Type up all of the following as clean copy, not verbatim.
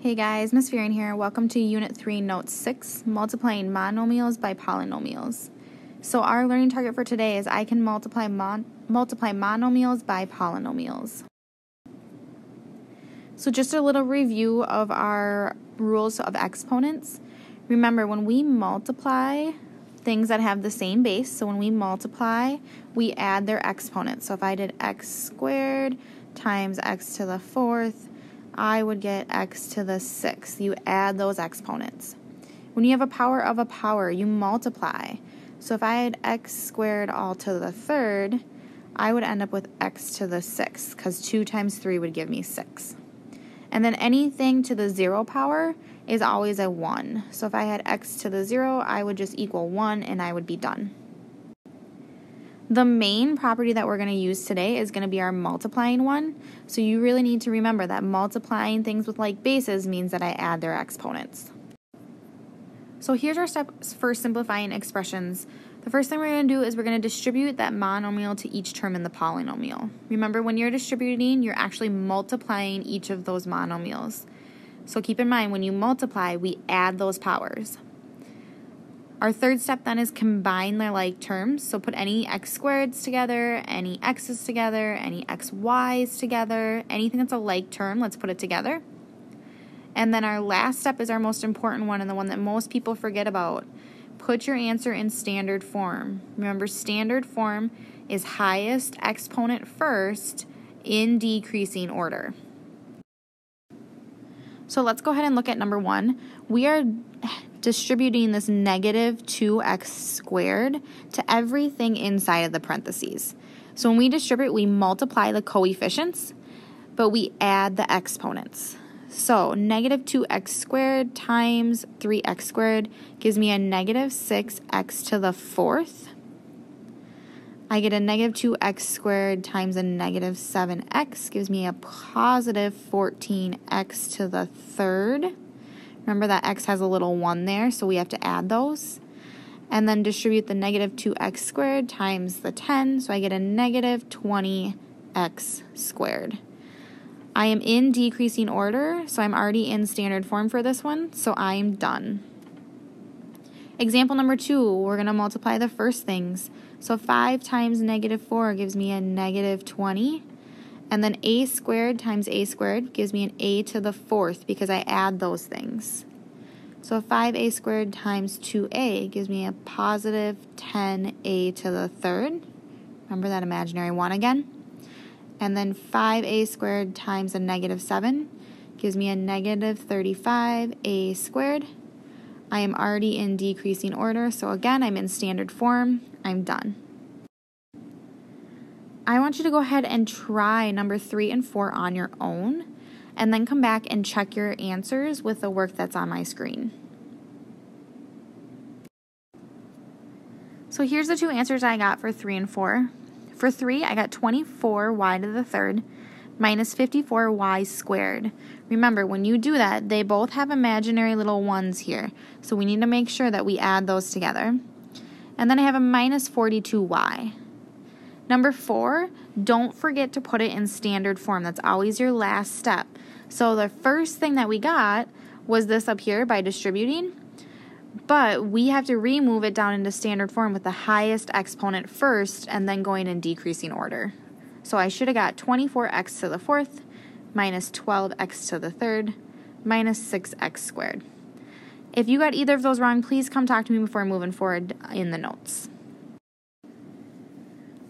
Hey guys, Miss Fearon here. Welcome to Unit 3, Note 6, Multiplying Monomials by Polynomials. So our learning target for today is I can multiply monomials by polynomials. So just a little review of our rules of exponents. Remember, when we multiply things that have the same base, so when we multiply, we add their exponents. So if I did x squared times x to the fourth, I would get x to the sixth. You add those exponents. When you have a power of a power, you multiply. So if I had x squared all to the third, I would end up with x to the sixth, because 2 times 3 would give me 6. And then anything to the 0 power is always a 1. So if I had x to the 0, I would just equal 1 and I would be done. The main property that we're going to use today is going to be our multiplying one. So you really need to remember that multiplying things with like bases means that I add their exponents. So here's our steps for simplifying expressions. The first thing we're going to do is we're going to distribute that monomial to each term in the polynomial. Remember, when you're distributing, you're actually multiplying each of those monomials. So keep in mind, when you multiply, we add those powers. Our third step then is combine their like terms. So put any x squareds together, any x's together, any xy's together, anything that's a like term, let's put it together. And then our last step is our most important one and the one that most people forget about. Put your answer in standard form. Remember, standard form is highest exponent first in decreasing order. So let's go ahead and look at number 1. We are distributing this negative 2x squared to everything inside of the parentheses. So when we distribute, we multiply the coefficients, but we add the exponents. So negative 2x squared times 3x squared gives me a negative 6x to the fourth. I get a negative 2x squared times a negative 7x gives me a positive 14x to the third. Remember that x has a little 1 there, so we have to add those. And then distribute the negative 2x squared times the 10, so I get a negative 20x squared. I am in decreasing order, so I'm already in standard form for this one, so I am done. Example number 2, we're going to multiply the first things. So 5 times negative 4 gives me a negative 20. And then a squared times a squared gives me an a to the fourth because I add those things. So 5a squared times 2a gives me a positive 10a to the third. Remember that imaginary 1 again. And then 5a squared times a negative 7 gives me a negative 35a squared. I am already in decreasing order, so again, I'm in standard form. I'm done. I want you to go ahead and try number 3 and 4 on your own, and then come back and check your answers with the work that's on my screen. So here's the 2 answers I got for 3 and 4. For 3, I got 24y to the third minus 54y squared. Remember, when you do that, they both have imaginary little 1s here, so we need to make sure that we add those together. And then I have a minus 42y. Number 4, don't forget to put it in standard form. That's always your last step. So the first thing that we got was this up here by distributing, but we have to remove it down into standard form with the highest exponent first and then going in decreasing order. So I should have got 24x to the fourth minus 12x to the third minus 6x squared. If you got either of those wrong, please come talk to me before moving forward in the notes.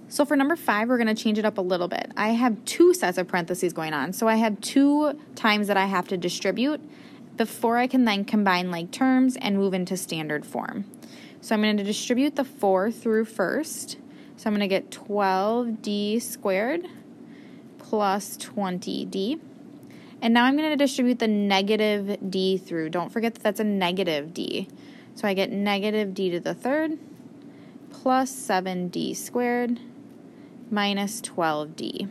So for number 5, we're going to change it up a little bit. I have 2 sets of parentheses going on, so I have 2 times that I have to distribute before I can then combine like terms and move into standard form. So I'm going to distribute the 4 through first. So I'm going to get 12d squared plus 20d. And now I'm going to distribute the negative d through. Don't forget that that's a negative d. So I get negative d to the third plus 7d squared minus 12d.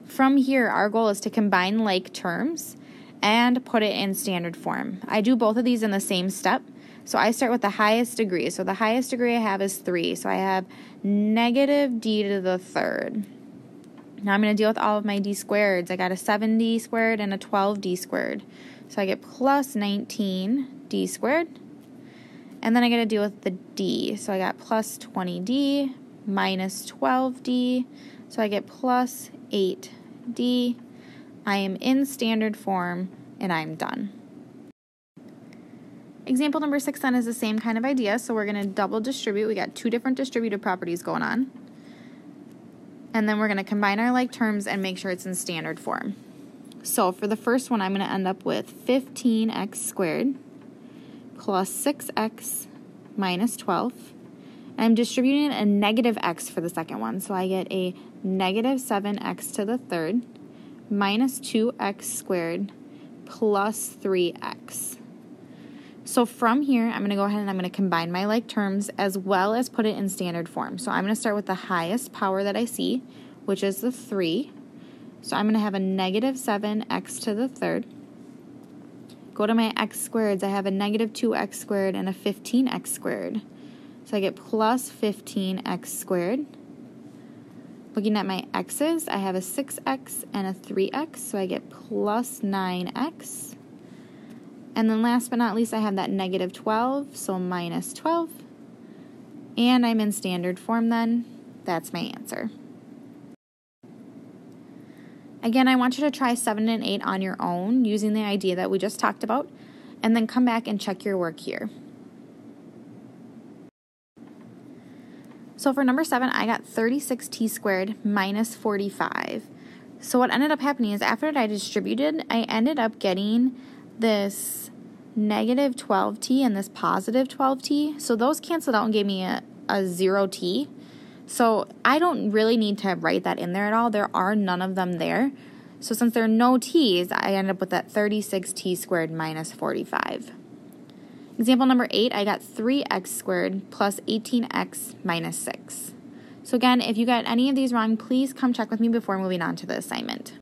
From here, our goal is to combine like terms and put it in standard form. I do both of these in the same step. So I start with the highest degree. So the highest degree I have is 3. So I have negative d to the third. Now I'm going to deal with all of my d squareds. I got a 7d squared and a 12d squared. So I get plus 19d squared. And then I got to deal with the d. So I got plus 20d minus 12d. So I get plus 8d. I am in standard form, and I'm done. Example number 6 then is the same kind of idea. So we're going to double distribute. We got two different distributive properties going on. And then we're going to combine our like terms and make sure it's in standard form. So for the first one, I'm going to end up with 15x squared plus 6x minus 12. And I'm distributing a negative x for the second one. So I get a negative 7x to the third minus 2x squared plus 3x. So from here, I'm going to go ahead and I'm going to combine my like terms as well as put it in standard form. So I'm going to start with the highest power that I see, which is the 3. So I'm going to have a negative 7x to the third. Go to my x squareds. I have a negative 2x squared and a 15x squared. So I get plus 15x squared. Looking at my x's, I have a 6x and a 3x, so I get plus 9x. And then last but not least, I have that negative 12, so minus 12. And I'm in standard form then. That's my answer. Again, I want you to try 7 and 8 on your own using the idea that we just talked about, and then come back and check your work here. So for number 7, I got 36t squared minus 45. So what ended up happening is after I distributed, I ended up getting this negative 12t and this positive 12t. So those canceled out and gave me a 0t. So I don't really need to write that in there at all. There are none of them there. So since there are no t's, I end up with that 36t squared minus 45. Example number 8, I got 3x squared plus 18x minus 6. So again, if you got any of these wrong, please come check with me before moving on to the assignment.